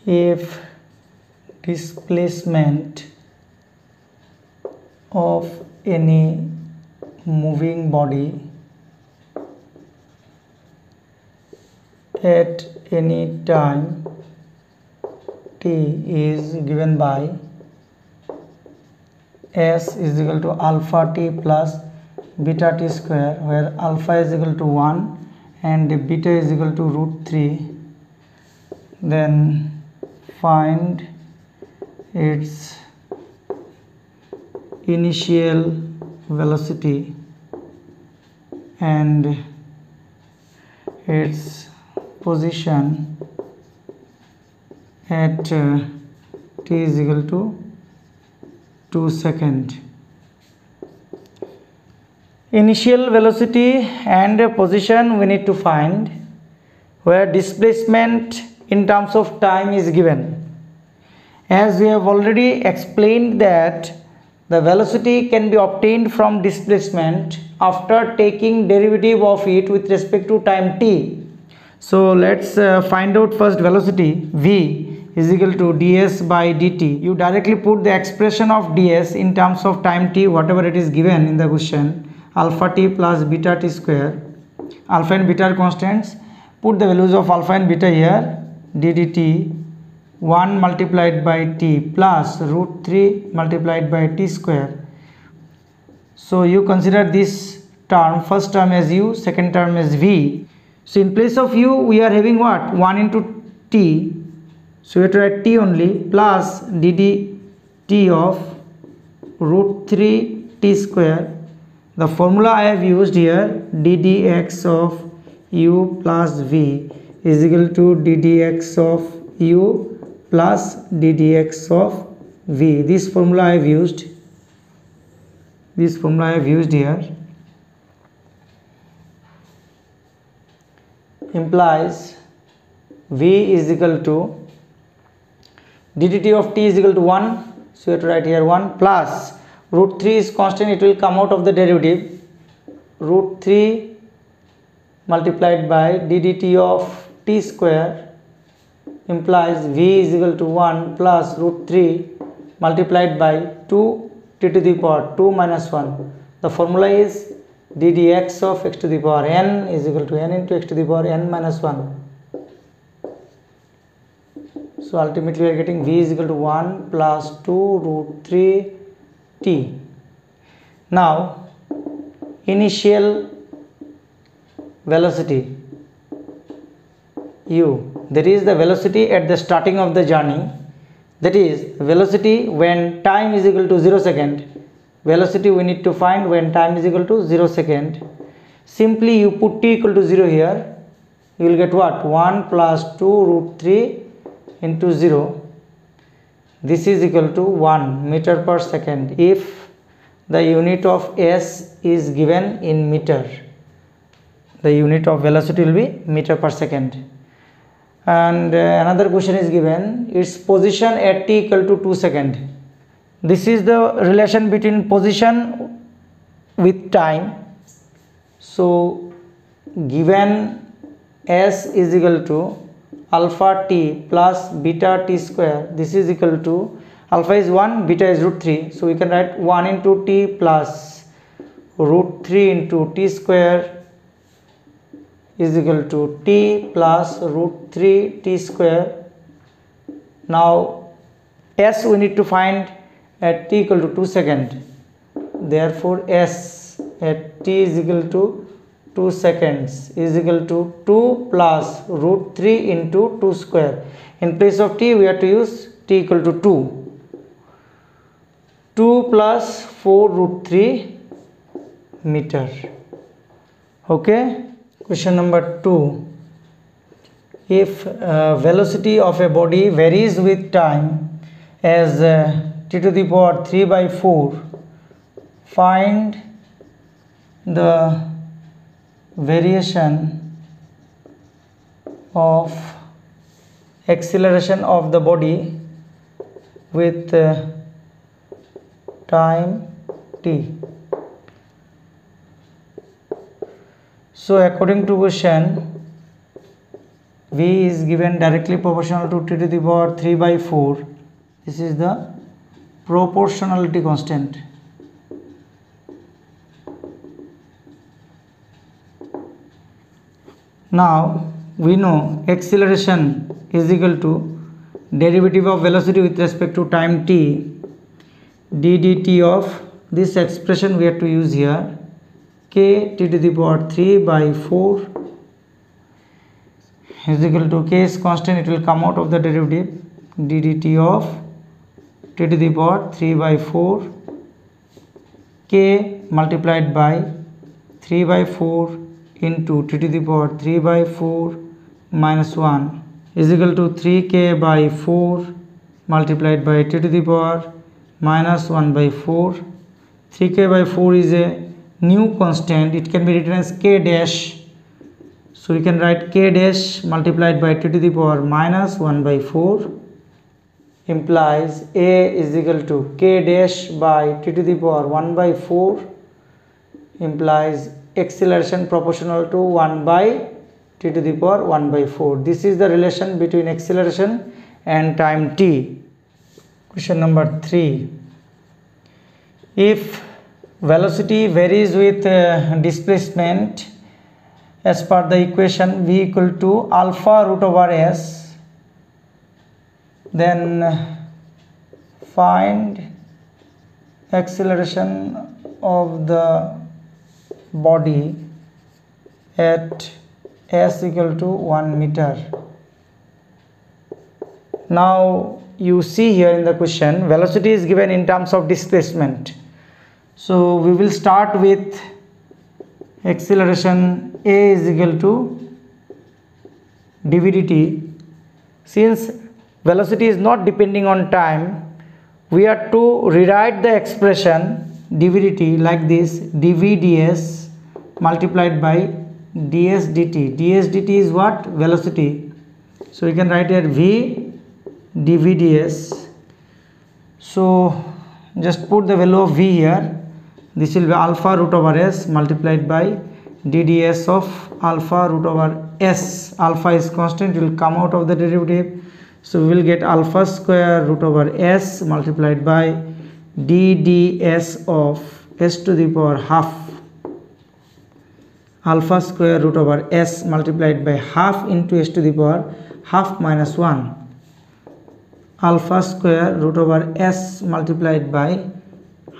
if displacement of any moving body at any time t is given by s is equal to alpha t plus beta t square, where alpha is equal to 1 and beta is equal to root 3, then find its initial velocity and its position at t is equal to 2 seconds. Initial velocity and position we need to find, where displacement in terms of time is given. As we have already explained that the velocity can be obtained from displacement after taking derivative of it with respect to time t. So let's find out first velocity. V is equal to ds by dt. You directly put the expression of ds in terms of time t, whatever it is given in the question, alpha t plus beta t square. Alpha and beta are constants. Put the values of alpha and beta here. d dt 1 multiplied by t plus root 3 multiplied by t square. So you consider this term, first term as u, second term as v. So in place of u we are having what? 1 into t. So we have to write t only, plus dt of root 3 t square. The formula I have used here, ddx of u plus v is equal to ddx of u plus ddx of v. This formula I have used. This formula I have used here implies v is equal to ddt of t is equal to 1. So you have to write here 1 plus root 3 is constant, it will come out of the derivative. Root 3 multiplied by ddt of t square implies v is equal to 1 plus root 3 multiplied by 2 t to the power 2 minus 1. The formula is ddx of x to the power n is equal to n into x to the power n minus 1. So ultimately we are getting v is equal to 1 plus 2 root 3 t. Now initial velocity u, that is the velocity at the starting of the journey, that is velocity when time is equal to 0 second. Velocity we need to find when time is equal to 0 second. Simply you put t equal to 0 here, you will get what? 1 plus 2 root 3 into 0. This is equal to 1 meter per second if the unit of s is given in meter. The unit of velocity will be meter per second. And another question is given, its position at t equal to 2 second. This is the relation between position with time. So given s is equal to alpha t plus beta t square, this is equal to alpha is 1, beta is root 3. So we can write 1 into t plus root 3 into t square is equal to t plus root 3 t square. Now s we need to find at t equal to 2 second. Therefore s at t is equal to 2 seconds is equal to 2 plus root 3 into 2 square. In place of t we have to use t equal to 2. 2 plus 4 root 3 meter. Okay. Question number 2. If velocity of a body varies with time as t to the power 3 by 4, find the variation of acceleration of the body with time t. So according to question, V is given directly proportional to t to the power 3 by 4. This is the proportionality constant. Now we know acceleration is equal to derivative of velocity with respect to time t, d dt of this expression we have to use here, k t to the power 3 by 4 is equal to, k is constant, it will come out of the derivative, d dt of t to the power 3 by 4 k multiplied by 3 by 4 into t to the power 3 by 4 minus 1 is equal to 3k by 4 multiplied by t to the power minus 1 by 4. 3k by 4 is a new constant, it can be written as k dash, so we can write k dash multiplied by t to the power minus 1 by 4 implies a is equal to k dash by t to the power 1 by 4 implies acceleration proportional to 1 by t to the power 1 by 4. This is the relation between acceleration and time t. Question number 3. If velocity varies with displacement as per the equation v equal to alpha root over s, then find acceleration of the body at s equal to 1 meter. Now you see here in the question velocity is given in terms of displacement, so we will start with acceleration a is equal to dv dt. Since velocity is not depending on time, we are to rewrite the expression dv dt like this, dv ds multiplied by ds dt. ds dt is what? Velocity. So we can write here v dv ds. So just put the value of v here. This will be alpha root over s multiplied by dds of alpha root over s. Alpha is constant, it will come out of the derivative, so we will get alpha square root over s multiplied by dds of s to the power half, alpha square root over s multiplied by half into s to the power half minus 1, alpha square root over s multiplied by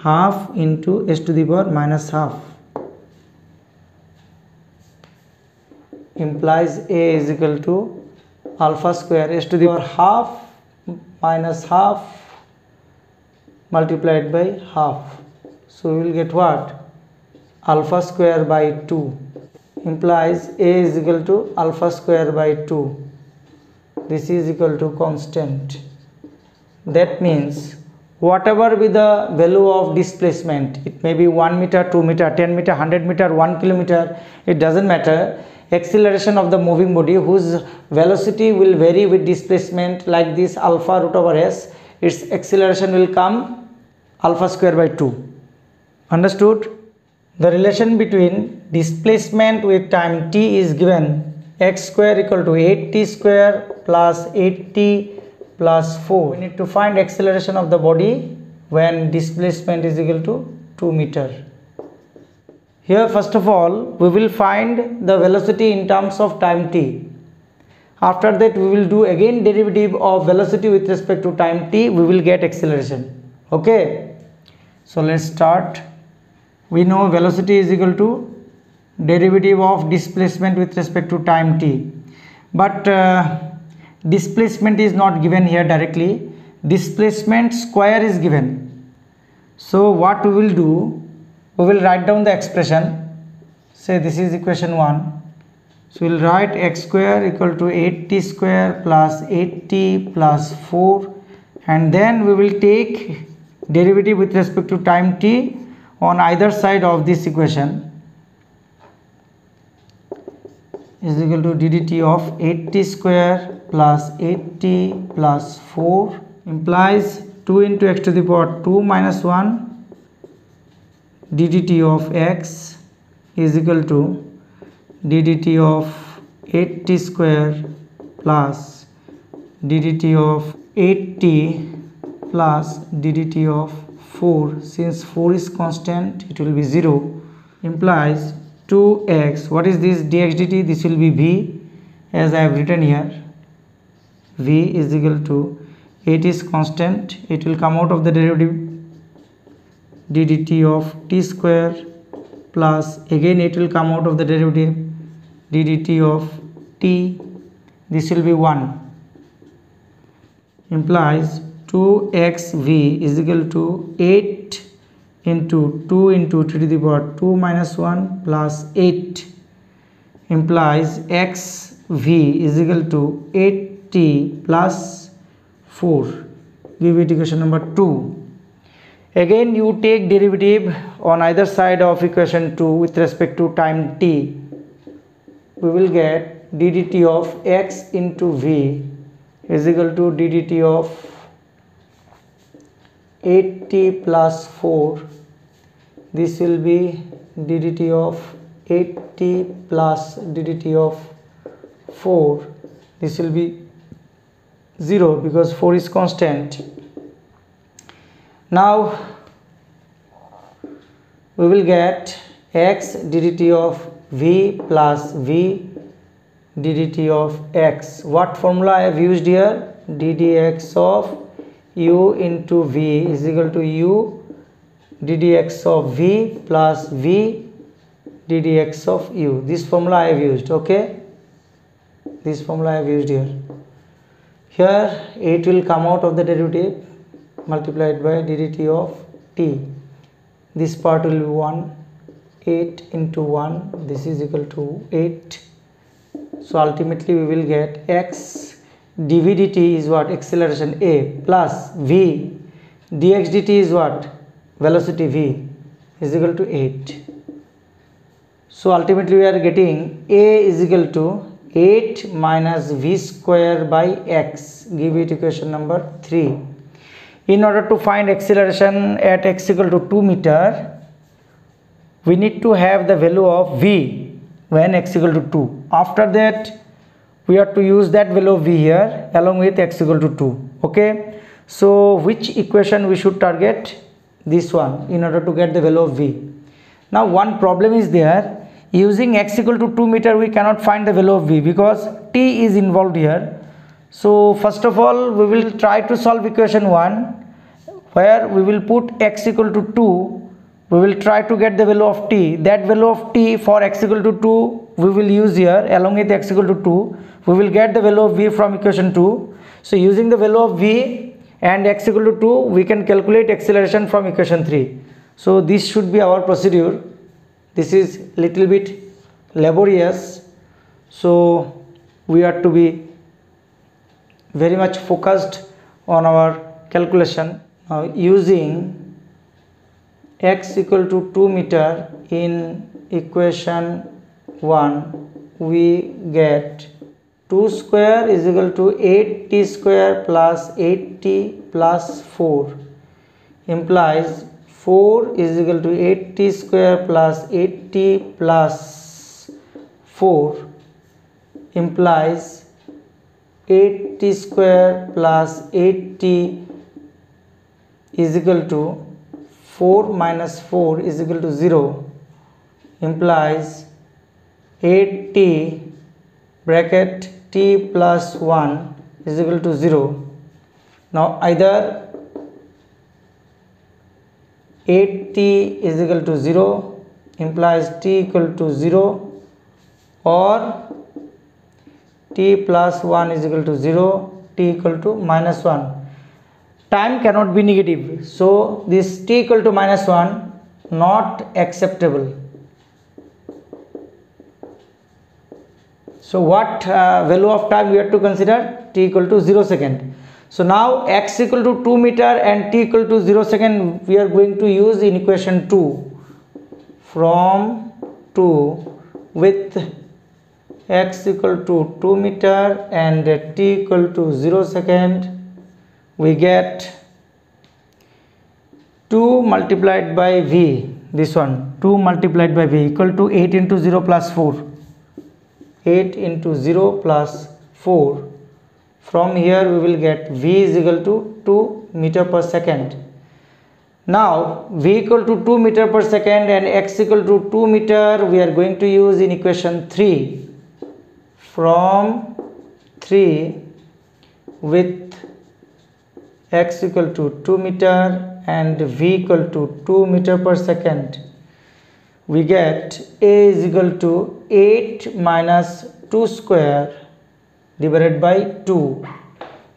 half into s to the power minus half implies a is equal to alpha square s to the power half minus half multiplied by half. So we will get what? Alpha square by 2 implies a is equal to alpha square by 2. This is equal to constant. That means whatever be the value of displacement, it may be 1 meter, 2 meter, 10 meter, 100 meter, 1 kilometer, it doesn't matter. Acceleration of the moving body whose velocity will vary with displacement like this alpha root over s, its acceleration will come alpha square by 2. Understood? The relation between displacement with time t is given x square equal to 8t square plus 8t plus 4. We need to find acceleration of the body when displacement is equal to 2 meter. Here first of all we will find the velocity in terms of time t. After that we will do again derivative of velocity with respect to time t, we will get acceleration. Okay, so let's start. We know velocity is equal to derivative of displacement with respect to time t, but displacement is not given here directly, displacement square is given. So what we will do, we will write down the expression. Say this is equation 1, so we will write x square equal to 8t square plus 8t plus 4, and then we will take derivative with respect to time t on either side of this equation is equal to ddt of 8t square plus 8t plus 4 implies 2 into x to the power 2 minus 1 ddt of x is equal to ddt of 8t square plus d dt of 8t plus d dt of 4. Since 4 is constant, it will be 0, implies 2x. What is this dx dt? This will be v, as I have written here. V is equal to 8 is constant, it will come out of the derivative d dt of t square plus again it will come out of the derivative d dt of t. This will be 1, implies 2xv is equal to 8 into 2 into 3 to the power 2 minus 1 plus 8, implies xv is equal to 8t plus 4. Give it equation number 2. Again you take derivative on either side of equation 2 with respect to time t. We will get d dt of x into v is equal to d dt of 8t plus 4. This will be d dt of 8t plus d dt of 4. This will be 0 because 4 is constant. Now we will get x d dt of v plus v d dt of x. What formula I have used here? d dx of u into v is equal to u d dx of v plus v d dx of u. This formula I have used. Okay, this formula I have used here. Here 8 will come out of the derivative multiplied by d dt of t. This part will be 1, 8 into 1, this is equal to 8. So ultimately we will get x dv dt is what? Acceleration a, plus v dx dt is what? Velocity v is equal to 8. So ultimately we are getting a is equal to 8 minus v square by x. Give it equation number 3. In order to find acceleration at x equal to 2 meter, we need to have the value of v when x equal to 2. After that we have to use that value of v here along with x equal to 2. Okay, so which equation we should target? This one, in order to get the value of v. Now one problem is there. Using x equal to 2 meter we cannot find the value of v because t is involved here. So first of all we will try to solve equation 1 where we will put x equal to 2. We will try to get the value of t. That value of t for x equal to 2 we will use here along with x equal to 2. We will get the value of v from equation 2. So using the value of v and x equal to 2 we can calculate acceleration from equation 3. So this should be our procedure. This is little bit laborious, so we have to be very much focused on our calculation. Now using x equal to 2 meter in equation 1 we get 2 square is equal to 8t square plus 8t plus 4, implies 4 is equal to 8t square plus 8t plus 4, implies 8t square plus 8t is equal to 4 minus 4 is equal to 0, implies 8t bracket t plus 1 is equal to 0. Now either 8t is equal to 0 implies t equal to 0 or t plus 1 is equal to 0, t equal to minus 1. Time cannot be negative, so this t equal to minus 1 not acceptable. So what value of time we have to consider? T equal to 0 second. So now x equal to 2 meter and t equal to 0 second we are going to use in equation 2. From 2 with x equal to 2 meter and t equal to 0 second, we get 2 multiplied by v, this one 2 multiplied by v equal to 8 into 0 plus 4, 8 into 0 plus 4 From here we will get v is equal to 2 meter per second. Now v equal to 2 meter per second and x equal to 2 meter we are going to use in equation 3. From 3 with x equal to 2 meter and v equal to 2 meter per second, we get a is equal to 8 minus 2 square divided by 2.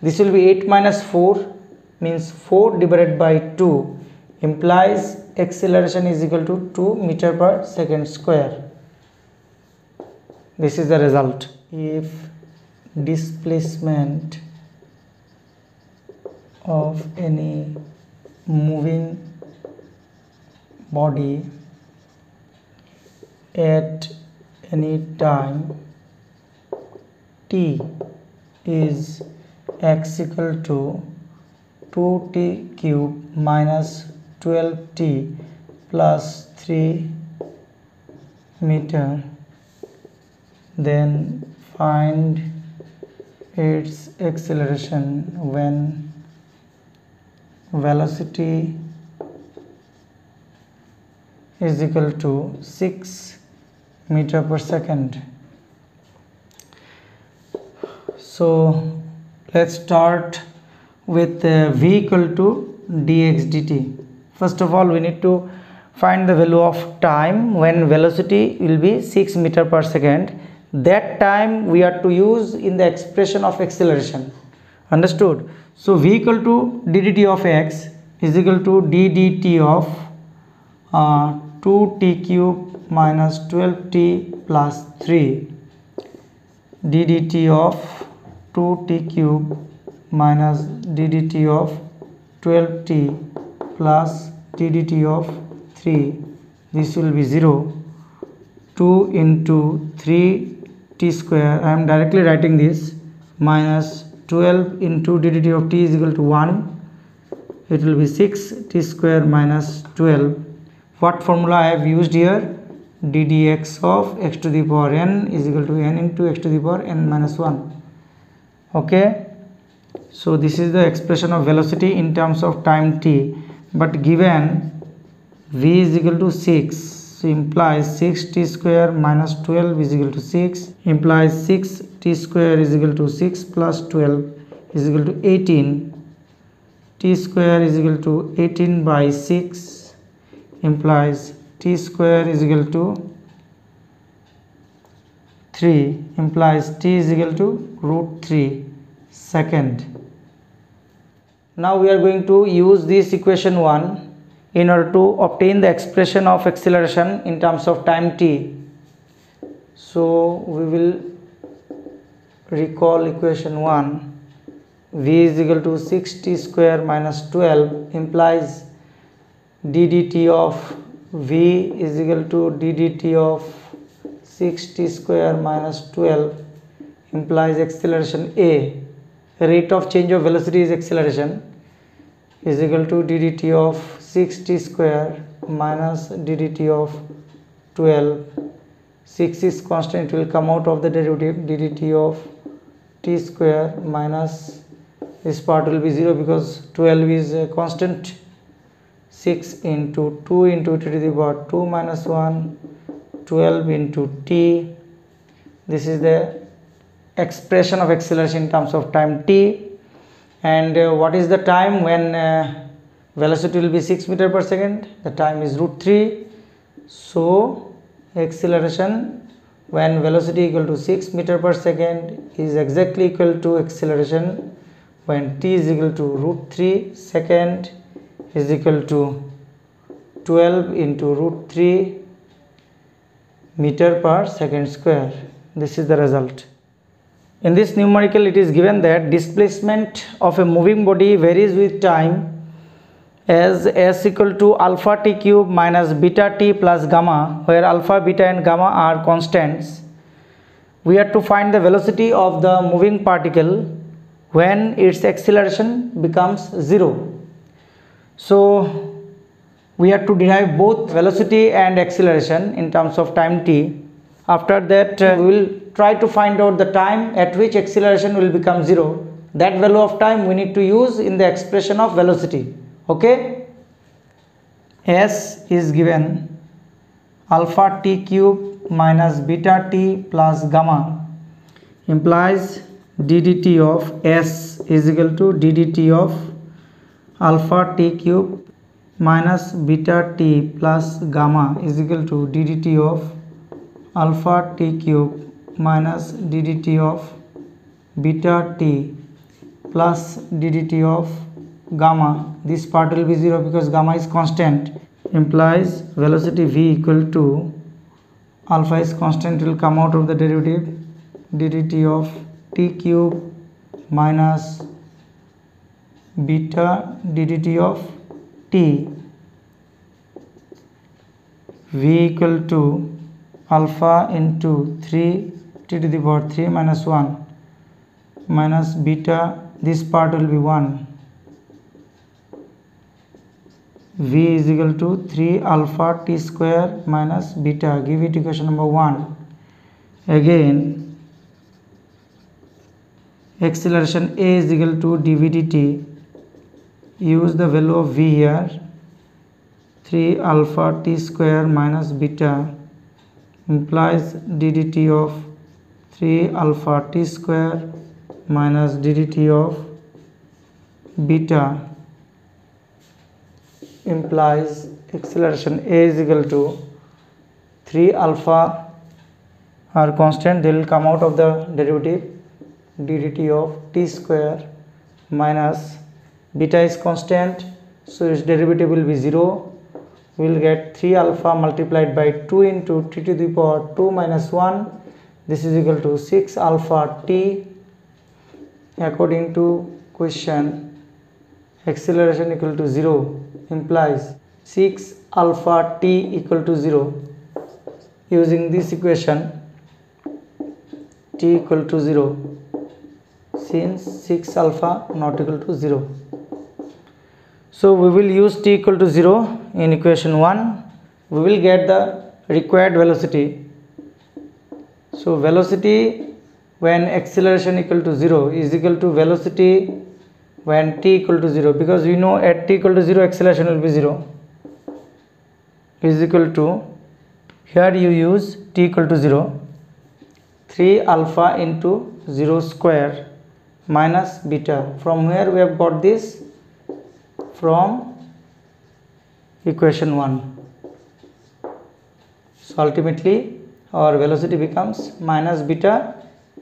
This will be 8 minus 4 means 4 divided by 2 implies acceleration is equal to 2 meter per second square. This is the result. If displacement of any moving body at any time t is x equal to 2t cube minus 12t plus 3 meter, then find its acceleration when velocity is equal to 6 meter per second. So let's start with v equal to dx dt. First of all, we need to find the value of time when velocity will be 6 meter per second. That time we are to use in the expression of acceleration. Understood? So v equal to d dt of x is equal to d dt of 2t cube minus 12t plus 3 d dt of 2t cube minus d dt of 12t plus d dt of 3. This will be 0. 2 into 3t square, I am directly writing this, minus 12 into d dt of t is equal to 1. It will be 6t square minus 12. What formula I have used here? d dx of x to the power n is equal to n into x to the power n minus 1. Okay, so this is the expression of velocity in terms of time t, but given v is equal to 6, so implies 6t square minus 12 is equal to 6, implies 6t square is equal to 6 plus 12 is equal to 18. T square is equal to 18 by 6 implies t square is equal to 3, implies t is equal to root 3 second. Now we are going to use this equation 1 in order to obtain the expression of acceleration in terms of time t. So we will recall equation 1. V is equal to 6t square minus 12 implies d dt of v is equal to d dt of 6t square minus 12 implies acceleration a. Rate of change of velocity is acceleration is equal to d dt of 6t square minus d dt of 12. 6 is constant, it will come out of the derivative. D dt of t square minus this part will be 0 because 12 is a constant. 6 into 2 into t to the power 2 minus 1, 12 into t. This is the expression of acceleration in terms of time t. And what is the time when velocity will be 6 meter per second? The time is root 3. So acceleration when velocity equal to 6 meter per second is exactly equal to acceleration when t is equal to root 3 second is equal to 12 into root 3 meter per second square. This is the result. In this numerical, it is given that displacement of a moving body varies with time as s equal to alpha t cube minus beta t plus gamma, where alpha, beta and gamma are constants. We have to find the velocity of the moving particle when its acceleration becomes 0. So we have to derive both velocity and acceleration in terms of time t. After that we will try to find out the time at which acceleration will become 0. that value of time we need to use in the expression of velocity. Okay, s is given alpha t cube minus beta t plus gamma implies ddt of s is equal to ddt of alpha t cube minus beta t plus gamma is equal to ddt of alpha t cube minus ddt of beta t plus ddt of gamma. This part will be 0 because gamma is constant, implies velocity v equal to alpha is constant, will come out of the derivative ddt of t cube minus beta ddt of t v equal to alpha into 3 t to the power 3 minus 1 minus beta, this part will be 1, v is equal to 3 alpha t square minus beta, give it equation number 1. Again acceleration a is equal to dv dt, use the value of v here, 3 alpha t square minus beta implies ddt of 3 alpha t square minus ddt of beta implies acceleration a is equal to 3 alpha are constant, they will come out of the derivative ddt of t square minus beta is constant, so its derivative will be 0. We will get 3 alpha multiplied by 2 into t to the power 2 minus 1, this is equal to 6 alpha t. According to question, acceleration equal to 0 implies 6 alpha t equal to 0. Using this equation, t equal to 0, since 6 alpha not equal to 0. So we will use t equal to 0 in equation 1. We will get the required velocity. So velocity when acceleration equal to 0 is equal to velocity when t equal to 0, because we know at t equal to 0 acceleration will be 0, is equal to, here you use t equal to 0, 3 alpha into 0 square minus beta. From where we have got this? From equation 1. So ultimately our velocity becomes minus beta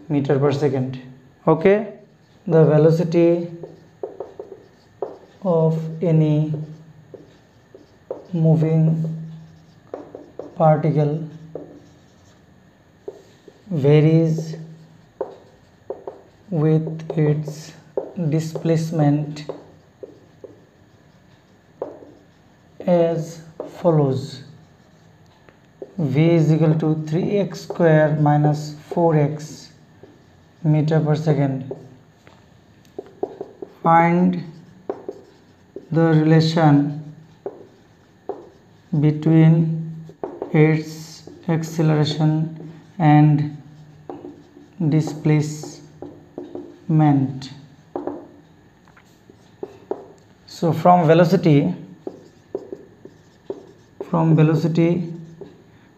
meter per second. Okay, the velocity of any moving particle varies with its displacement as follows: v is equal to 3x square minus 4x meter per second. Find the relation between its acceleration and displacement. So from velocity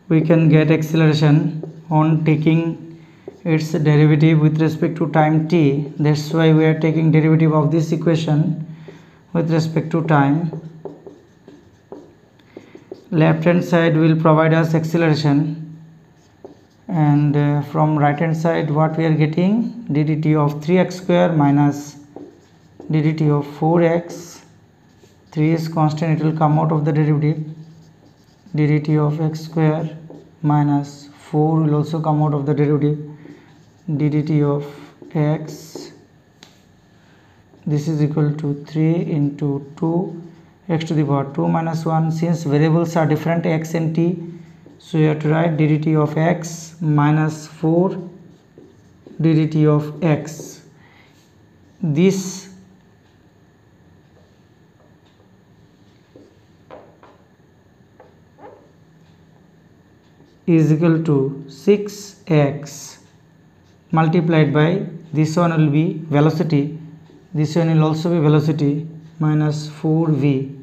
we can get acceleration on taking its derivative with respect to time t. That's why we are taking derivative of this equation with respect to time. Left hand side will provide us acceleration, and from right hand side what we are getting, ddt of 3x square minus ddt of 4x. 3 is constant, it will come out of the derivative, ddt of x square minus 4 will also come out of the derivative, ddt of x. This is equal to 3 into 2 x to the power 2 minus 1. Since variables are different, x and t, so you have to write ddt of x minus 4 ddt of x. This is equal to 6x multiplied by, this one will be velocity, This one will also be velocity minus 4v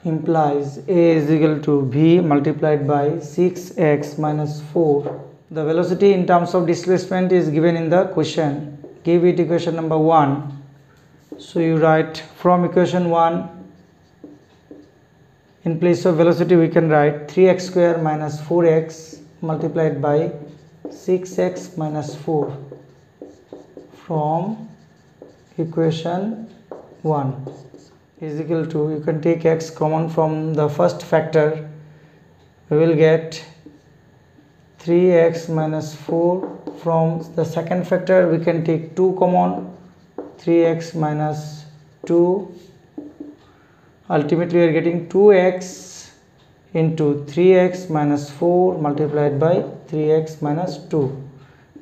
implies a is equal to v multiplied by 6x minus 4. The velocity in terms of displacement is given in the question. Give it equation number 1. So you write from equation 1, in place of velocity we can write 3x square minus 4x multiplied by 6x minus 4 from equation 1 is equal to, you can take x common from the first factor, we will get 3x minus 4. From the second factor we can take 2 common, 3x minus 2. Ultimately we are getting 2x into 3x minus 4 multiplied by 3x minus 2.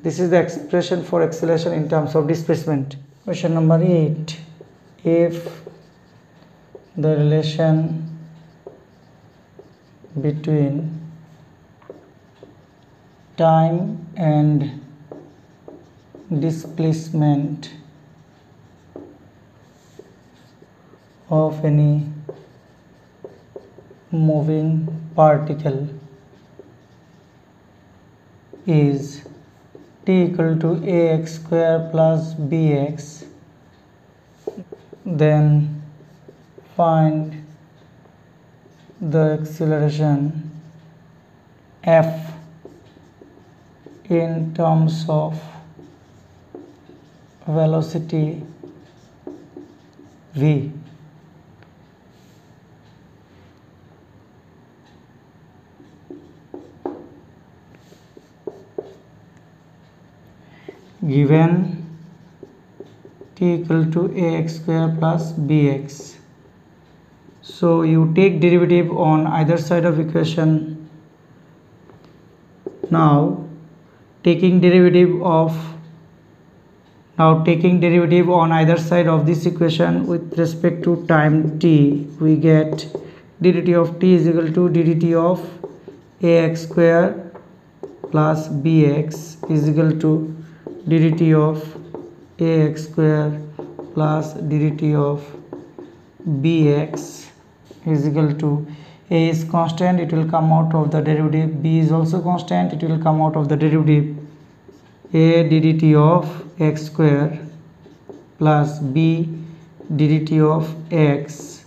This is the expression for acceleration in terms of displacement. Question number 8. If the relation between time and displacement of any moving particle is t equal to ax square plus bx, then find the acceleration f in terms of velocity v. Given t equal to ax square plus bx. So you take derivative on either side of equation. Now taking derivative on either side of this equation with respect to time t, we get ddt of t is equal to ddt of ax square plus bx is equal to ddt of ax square plus ddt of bx is equal to, a is constant, it will come out of the derivative, b is also constant, it will come out of the derivative, a ddt of x square plus b ddt of x,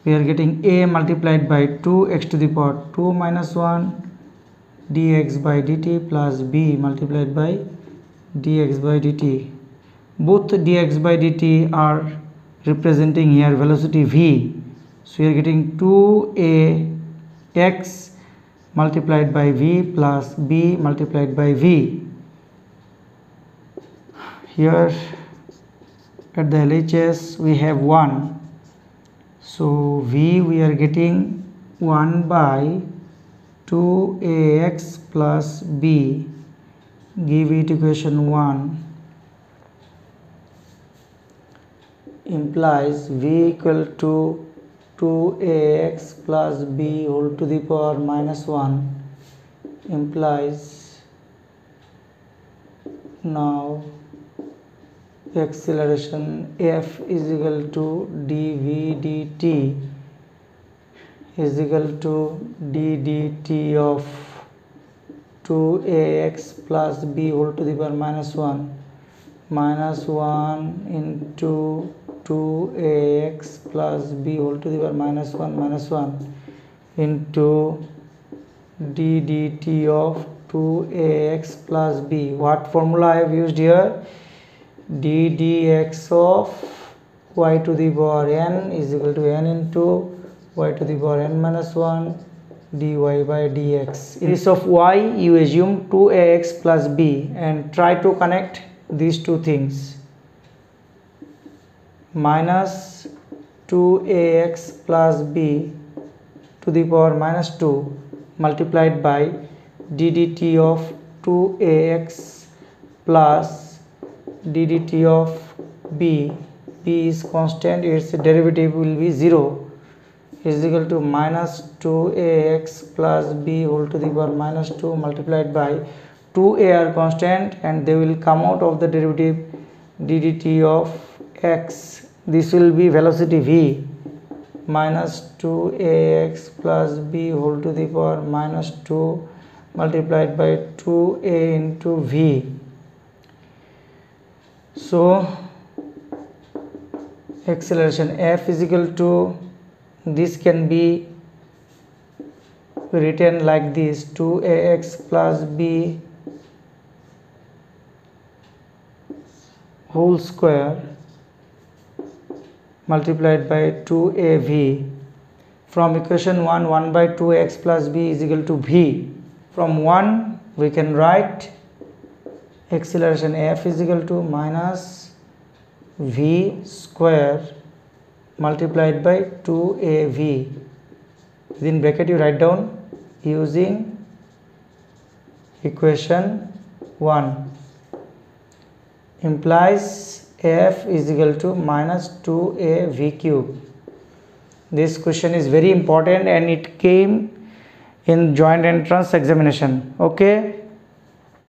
we are getting a multiplied by 2x to the power 2 minus 1 dx by dt plus b multiplied by dx by dt. Both dx by dt are representing here velocity v. So we are getting 2ax multiplied by v plus b multiplied by v. Here at the LHS we have 1. So v we are getting 1 by 2ax plus b. Give it equation 1. Implies v equal to 2ax plus b whole to the power minus 1 implies now acceleration f is equal to dv dt is equal to d dt of 2ax plus b whole to the power minus 1 into 2ax plus b whole to the power minus 1 into d dt of 2ax plus b. What formula I have used here? d dx of y to the power n is equal to n into y to the power n minus 1 dy by dx. In case of y, you assume 2ax plus b and try to connect these two things. Minus 2ax plus b to the power minus 2 multiplied by d dt of 2ax plus d dt of b. B is constant, its derivative will be 0, is equal to minus 2ax plus b whole to the power minus 2 multiplied by 2a are constant and they will come out of the derivative ddt of x. This will be velocity v minus 2ax plus b whole to the power minus 2 multiplied by 2a into v. So acceleration f is equal to, this can be written like this, 2ax plus b whole square multiplied by 2av. From equation 1 by 2x plus b is equal to v. From 1 we can write acceleration f is equal to minus v square multiplied by 2av. Within bracket you write down using equation 1, implies f is equal to minus 2av cube. This question is very important and it came in joint entrance examination. Okay.